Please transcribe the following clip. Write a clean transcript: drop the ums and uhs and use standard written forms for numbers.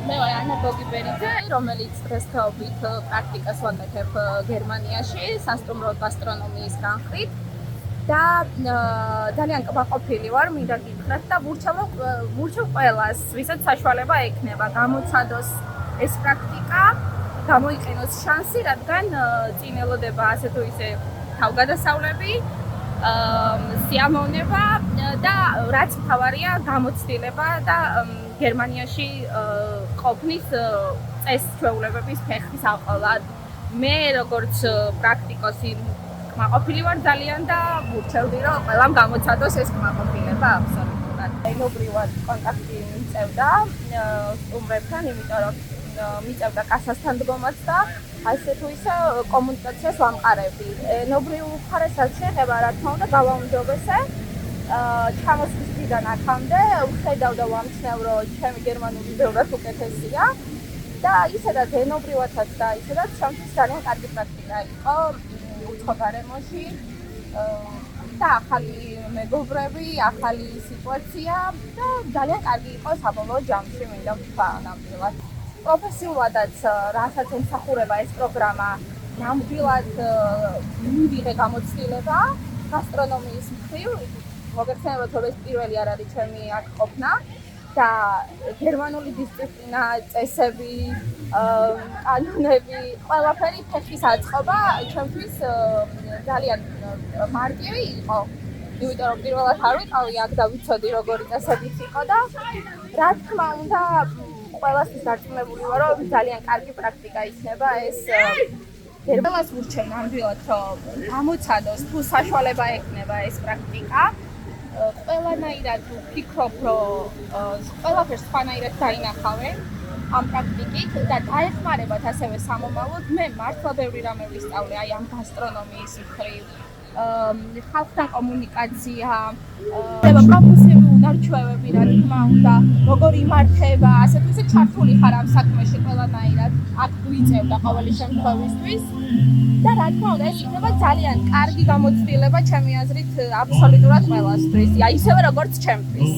მე ვარ ანა გოგიბერიძე, რომელიც დღესდღეობით პრაქტიკას ვაკეთებ გერმანიაში, სასტუმრო გასტრონომიის განხრით და ძალიან კმაყოფილი ვარ, მინდა გითხრათ და ვურჩევ ყველას, ვისაც საშუალება ექნება, გამოცადოს ეს პრაქტიკა, გამოიყენოს შანსი, რადგან წინ ელოდება ასე თუ ისე თავგადასავლები, სიამოვნება და რაც მთავარია გამოცდილება და გერმანიაში ყოფნის წესჩვეულებების ფეხის აყოლად. მე როგორც პრაქტიკოსი კმაყოფილი ვარ ძალიან და ვურჩევდი რომ ყველამ გამოცადოს ეს კმაყოფილება აბსოლუტურად. ენობრივად კონტაქტი მიწევდა სტუმრებთან, იმიტომ რომ მიწევდა კასასთან დგომაც და ასე თუ ისე კომუნიკაციას ვამყარებდი. ენობრივ მხარესაც შეეხება, რა თქმა უნდა, გავაუმჯობესე. ჩამოსვლის დღიდან აქამდე ვხედავ და ვამჩნევ, რომ ჩემი გერმანული ბევრად უკეთესია და ისედაც ენობრივადაც და ისედაც ჩემთვის ძალიან კარგი პრაქტიკა იყო უცხო გარემოში და ახალი მეგობრები, ახალი სიტუაცია და ძალიან კარგი იყო საბოლოო ჯამში მინდა ვთქვა ნამდვილად. პროფესიულადაც რასაც ემსახურება ეს პროგრამა, ნამდვილად მივიღე გამოცდილება გასტრონომიის მხრივ. მოგეხსენებათ, რომ ეს პირველი არ არის ჩემი აქ ყოფნა და გერმანული დისციპლინა, წესები, კანონები, ყველაფერი ფეხის აწყობა ჩემთვის ძალიან მარტივი იყო. იმიტომ რომ პირველად არ ვიყავი აქ და ვიცოდი როგორი წესებიც იყო და რა თქმა უნდა ყველასთვის დარწმუნებული ვარ, რომ ძალიან კარგი პრაქტიკა იქნება ეს გერმანას ვურჩევ ნამდვილად რომ გამოცადოს თუ საშუალება ექნება ეს პრაქტიკა. ყველანაირად ვფიქრობ, რომ ყველაფერს სხვანაირად დაინახავენ ამ პრაქტიკით და დაეხმარებათ ასევე სამომავლოდ. მე მართლა ბევრი რამე ვისწავლე აი ამ გასტრონომიის მხრივ, ხალხთან კომუნიკაცია, პროფესიული უნარჩვევები, რა თქმა უნდა, როგორ იმართება, ასე თუ ისე ჩართული ხარ ამ საქმეში ყველანაირად, აქ ვიწევდა ყოველი შემთხვევისთვის. და რა თქმა უნდა, ეს იქნება ძალიან კარგი გამოცდილება ჩემი აზრით აბსოლუტურად ყველასთვის. აი ისევე როგორც ჩემთვის.